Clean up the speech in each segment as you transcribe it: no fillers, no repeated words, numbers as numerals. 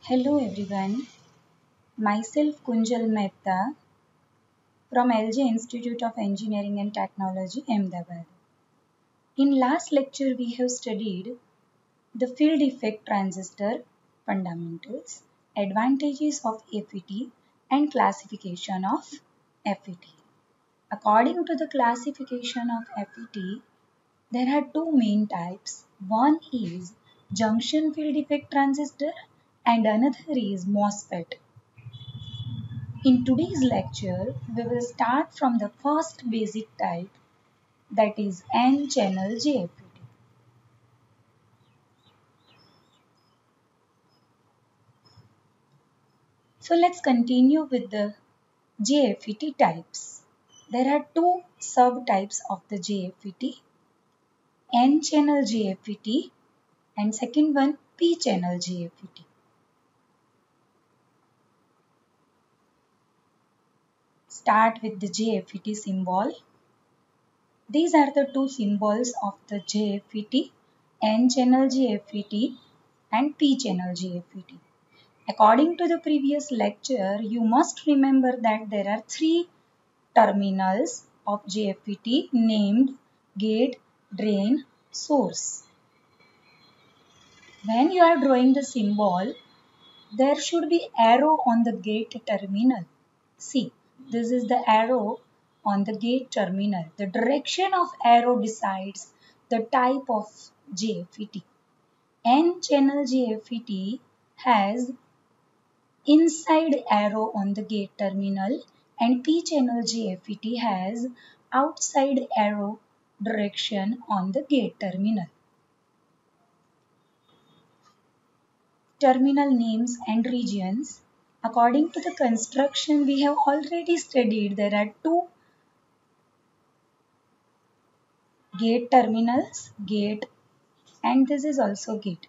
Hello everyone, myself Kunjal Mehta from LJ Institute of Engineering and Technology, Ahmedabad. In last lecture we have studied the field effect transistor fundamentals, advantages of FET and classification of FET. According to the classification of FET, there are two main types. One is junction field effect transistor and another is MOSFET. In today's lecture, we will start from the first basic type, that is N-channel JFET. So let's continue with the JFET types. There are two subtypes of the JFET, N-channel JFET and second one P-channel JFET. Start with the JFET symbol. These are the two symbols of the JFET, N-channel JFET and P-channel JFET. According to the previous lecture, you must remember that there are three terminals of JFET named gate, drain, source. When you are drawing the symbol, there should be arrow on the gate terminal. See, this is the arrow on the gate terminal. The direction of arrow decides the type of JFET. N-channel JFET has inside arrow on the gate terminal and P-channel JFET has outside arrow direction on the gate terminal. Terminal names and regions. According to the construction we have already studied, there are two gate terminals, gate, and this is also gate.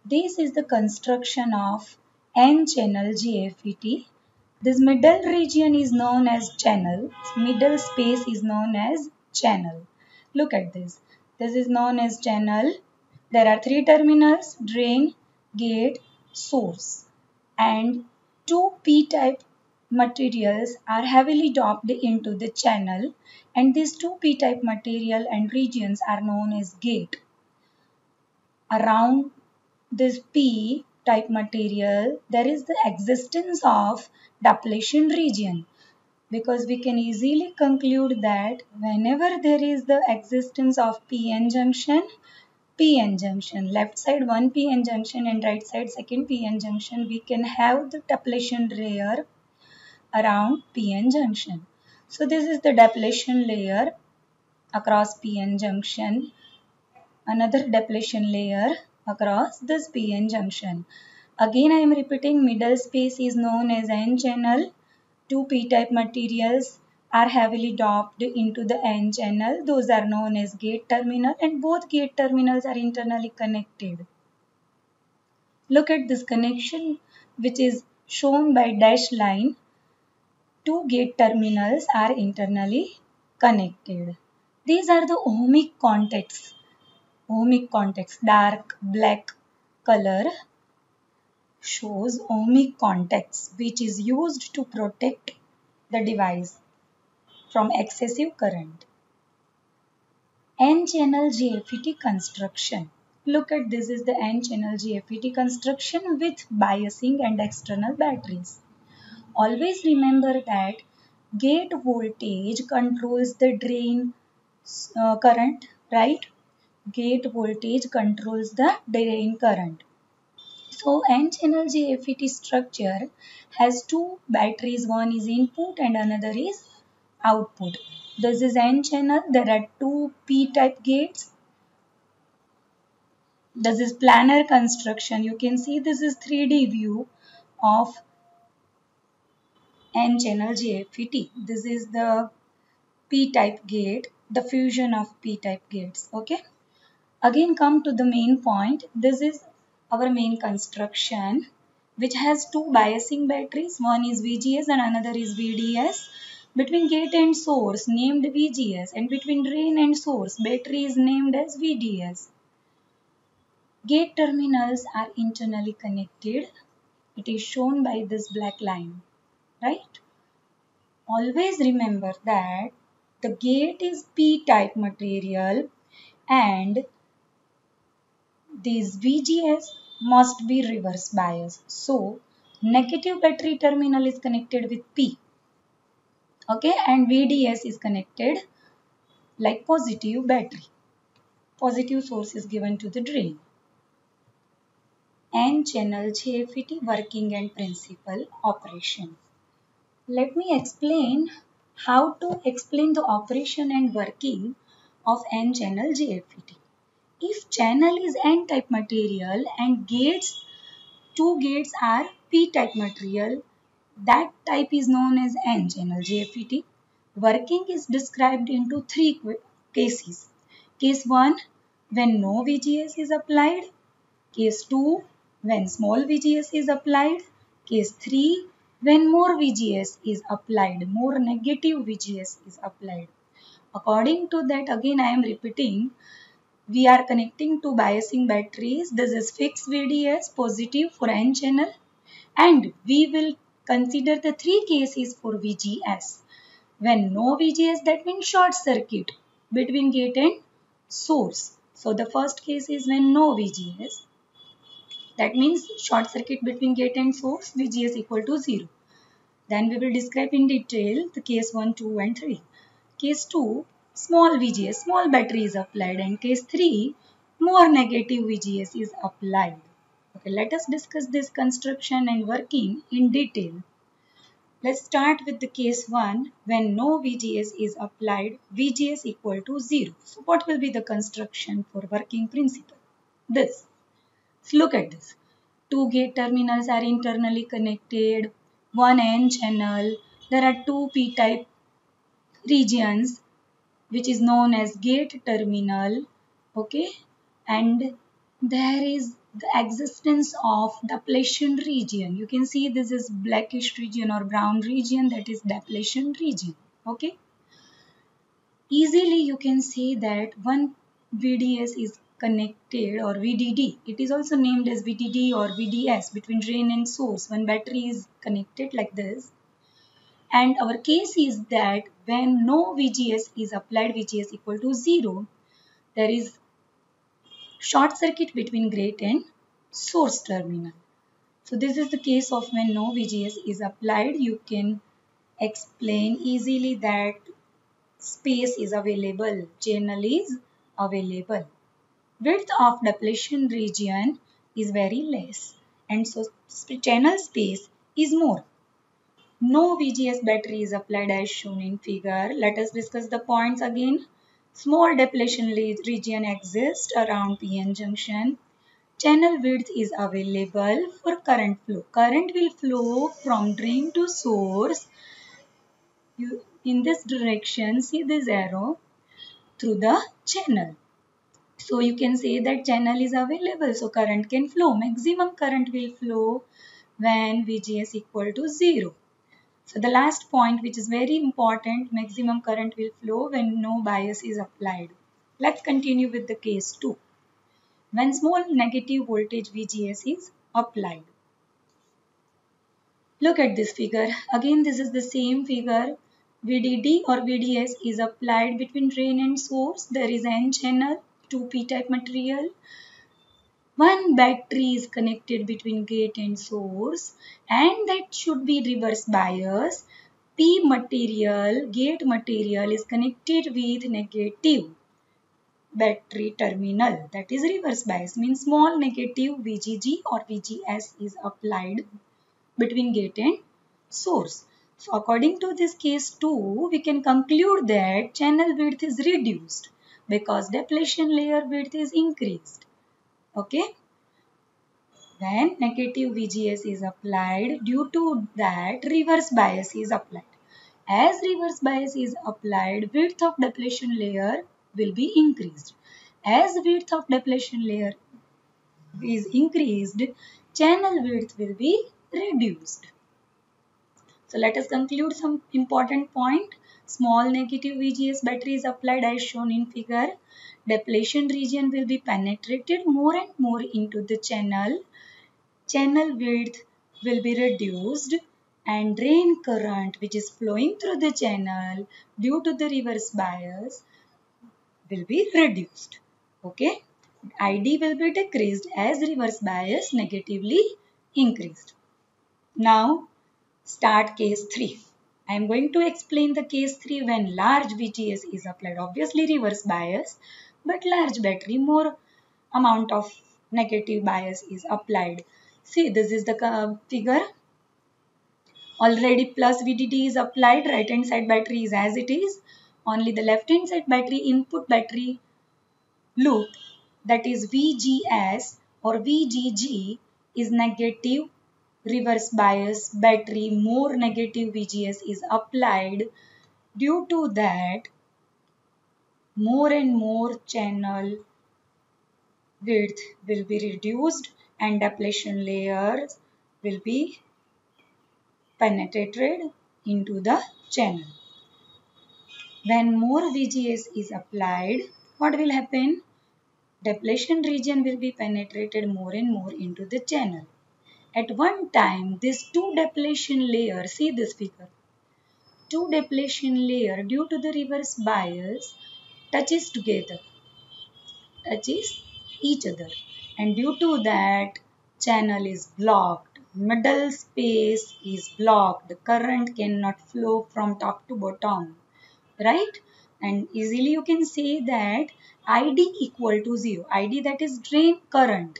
This is the construction of N-channel JFET. This middle region is known as channel. Middle space is known as channel. Look at this. This is known as channel. There are three terminals, drain, gate, source. And two P-type materials are heavily doped into the channel, and these two P-type material and regions are known as gate. Around this P-type material, there is the existence of depletion region, because we can easily conclude that whenever there is the existence of PN junction, left side one PN junction and right side second PN junction, we can have the depletion layer around PN junction. So this is the depletion layer across PN junction, another depletion layer across this PN junction. Again I am repeating, middle space is known as N-channel. Two P-type materials are heavily doped into the N-channel. Those are known as gate terminal, and both gate terminals are internally connected. Look at this connection which is shown by dash line. Two gate terminals are internally connected. These are the ohmic contacts. Ohmic contacts, dark black color shows ohmic contacts, which is used to protect the device from excessive current. N-channel JFET construction. Look at this is the N-channel JFET construction with biasing and external batteries. Always remember that gate voltage controls the drain current, right? Gate voltage controls the drain current. So N-channel JFET structure has two batteries, one is input and another is output. This is N-channel, there are two P-type gates. This is planar construction. You can see this is 3D view of N-channel JFET. This is the P-type gate, the fusion of P-type gates. Okay. Again come to the main point. This is our main construction which has two biasing batteries. One is VGS and another is VDS. Between gate and source named VGS, and between drain and source battery is named as VDS. Gate terminals are internally connected It is shown by this black line, right? Always remember that the gate is P-type material and this VGS must be reverse bias. So, negative battery terminal is connected with P. Okay, and VDS is connected like positive battery. Positive source is given to the drain. N-channel JFET working and principal operation. Let me explain how to explain the operation and working of N-channel JFET. If channel is N-type material and two gates are P-type material, that type is known as N-channel JFET. Working is described into three cases. Case 1, when no VGS is applied. Case 2, when small VGS is applied. Case 3, when more VGS is applied, more negative VGS is applied. According to that, again I am repeating, we are connecting to biasing batteries. This is fixed VDS positive for N channel, and we will consider the three cases for VGS. When no VGS, that means short circuit between gate and source. So the first case is when no VGS. That means short circuit between gate and source, VGS equal to 0. Then we will describe in detail the case 1, 2 and 3. Case 2, small VGS, small battery is applied, and case 3, more negative VGS is applied. Okay, let us discuss this construction and working in detail. Let's start with the case 1, when no VGS is applied, VGS equal to 0. So what will be the construction for working principle? This. So look at this. Two gate terminals are internally connected, one N channel. There are two P-type regions which is known as gate terminal. Okay, and there is the existence of depletion region. You can see this is blackish region or brown region, that is depletion region. Okay, easily you can see that one VDS is connected, or VDD. It is also named as VDD or VDS, between drain and source. One battery is connected like this. And our case is that when no VGS is applied, VGS equal to 0, there is short circuit between gate and source terminal. So this is the case of when no VGS is applied. You can explain easily that space is available, channel is available. Width of depletion region is very less, and so channel space is more. No VGS battery is applied as shown in figure. Let us discuss the points again. Small depletion region exists around PN junction. Channel width is available for current flow. Current will flow from drain to source. In this direction, see this arrow, through the channel. So you can say that channel is available, so current can flow. Maximum current will flow when VGS equal to 0. So the last point, which is very important, maximum current will flow when no bias is applied. Let's continue with the case 2. When small negative voltage VGS is applied. Look at this figure. Again, this is the same figure. VDD or VDS is applied between drain and source. There is N channel, 2 P-type material. One battery is connected between gate and source, and that should be reverse bias. P material, gate material is connected with negative battery terminal, that is reverse bias, means small negative VGG or VGS is applied between gate and source. So according to this case 2, we can conclude that channel width is reduced because depletion layer width is increased. Okay. When negative VGS is applied, due to that reverse bias is applied. As reverse bias is applied, width of depletion layer will be increased. As width of depletion layer is increased, channel width will be reduced. So let us conclude some important point. Small negative VGS battery is applied as shown in figure. Depletion region will be penetrated more and more into the channel. Channel width will be reduced and drain current which is flowing through the channel due to the reverse bias will be reduced. Okay. ID will be decreased as reverse bias negatively increased. Now start case 3. I am going to explain the case 3 when large VGS is applied. Obviously reverse bias, but large battery more amount of negative bias is applied. See, this is the figure. Already plus VDD is applied, right hand side battery is as it is. Only the left hand side battery input battery loop, that is VGS or VGG, is negative reverse bias battery. More negative VGS is applied. Due to that, more and more channel width will be reduced and depletion layers will be penetrated into the channel. When more VGS is applied, what will happen? Depletion region will be penetrated more and more into the channel. At one time, these two depletion layers, see this figure, two depletion layer due to the reverse bias touches together, touches each other, and due to that channel is blocked, middle space is blocked, the current cannot flow from top to bottom, right? And easily you can say that ID equal to 0. ID, that is drain current.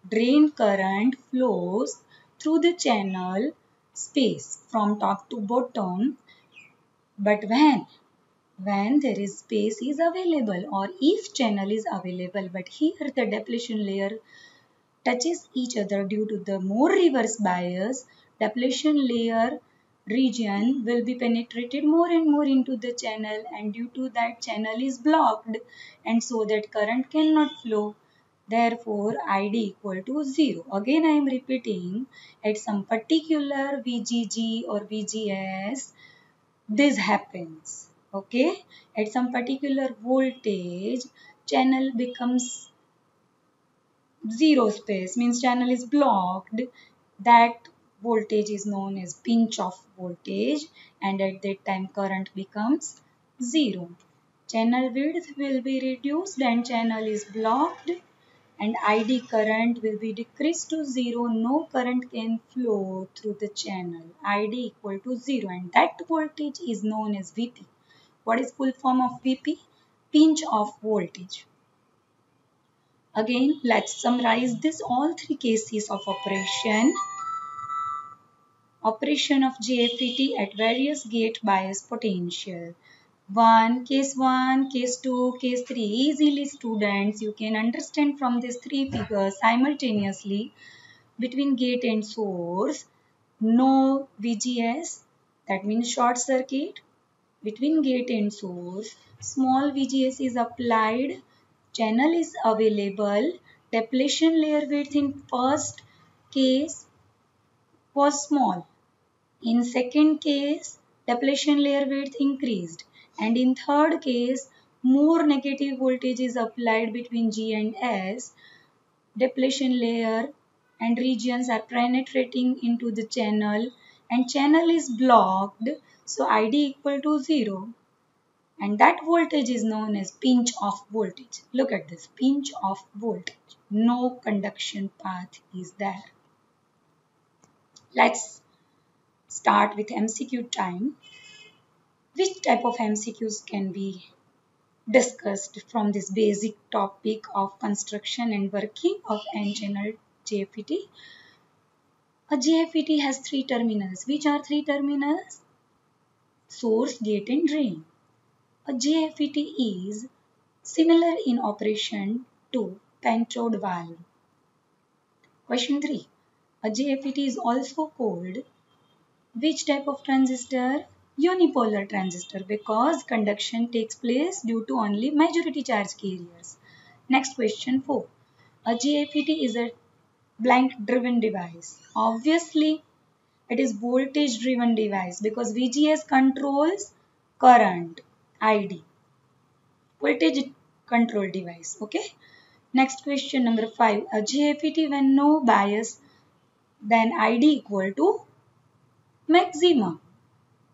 Drain current flows through the channel space from top to bottom. But when there is space is available or if channel is available, but here the depletion layer touches each other due to the more reverse bias, depletion layer region will be penetrated more and more into the channel, and due to that channel is blocked and so that current cannot flow. Therefore, ID equal to 0. Again I am repeating, at some particular VGG or VGS, this happens. Okay, at some particular voltage, channel becomes zero space, means channel is blocked. That voltage is known as pinch off voltage, and at that time current becomes 0. Channel width will be reduced and channel is blocked, and ID current will be decreased to 0. No current can flow through the channel. ID equal to 0, and that voltage is known as VP. What is full form of VP? Pinch off voltage. Again, let's summarize this all three cases of operation of JFET at various gate bias potential. Case 1, case 2, case 3. Easily students, you can understand from these three figures simultaneously between gate and source. No VGS, that means short circuit. Between gate and source, small VGS is applied. Channel is available. Depletion layer width in first case was small. In second case, depletion layer width increased. And in third case, more negative voltage is applied between G and S. Depletion layer and regions are penetrating into the channel and channel is blocked. So ID equal to 0. And that voltage is known as pinch off voltage. Look at this, pinch off voltage. No conduction path is there. Let's start with MCQ time. Which type of MCQs can be discussed from this basic topic of construction and working of N-channel JFET? A JFET has three terminals. Which are three terminals? Source, gate and drain. A JFET is similar in operation to Panchod valve. Question 3. A JFET is also called which type of transistor? Unipolar transistor, because conduction takes place due to only majority charge carriers. Next question 4. A JFET is a blank driven device. Obviously, it is voltage driven device because VGS controls current, ID. Voltage control device. Okay. Next question number 5. A JFET when no bias then ID equal to maximum.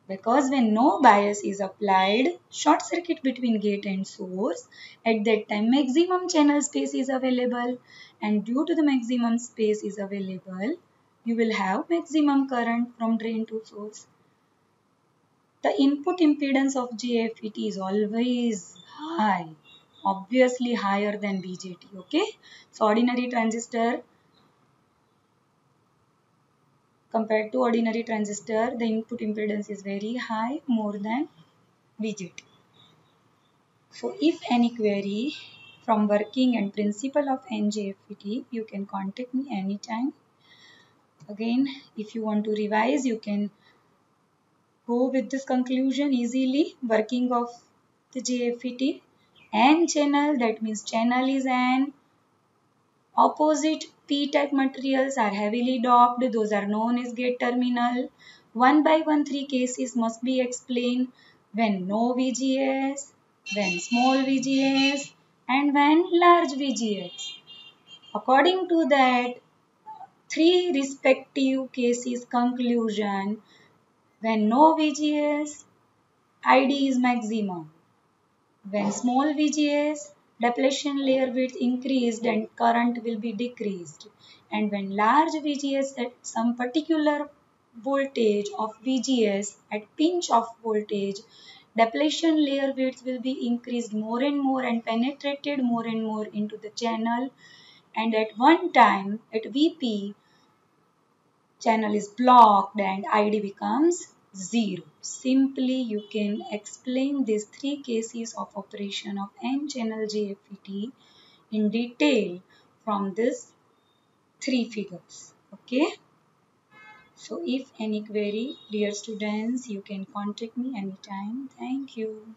Because when no bias is applied, short circuit between gate and source, at that time maximum channel space is available, and due to the maximum space is available, you will have maximum current from drain to source. The input impedance of GFET is always high, obviously higher than BJT. Okay, so ordinary transistor, compared to ordinary transistor, the input impedance is very high, more than BJT. So if any query from working and principle of NJFET, you can contact me anytime. Again, if you want to revise, you can go with this conclusion easily. Working of the JFET. N channel, that means channel is N. Opposite p-type materials are heavily doped. Those are known as gate terminal. 1 by 1 3 cases must be explained: when no VGS, when small VGS, and when large VGS. According to that, three respective cases conclusion: when no VGS, ID is maximum. When small VGS, depletion layer width increased and current will be decreased. And when large VGS at some particular voltage of VGS, at pinch of voltage, depletion layer width will be increased more and penetrated more and more into the channel. And at one time, at VP, channel is blocked and ID becomes 0. Simply you can explain these three cases of operation of N-channel JFET in detail from these three figures. Okay. So if any query, dear students, you can contact me anytime. Thank you.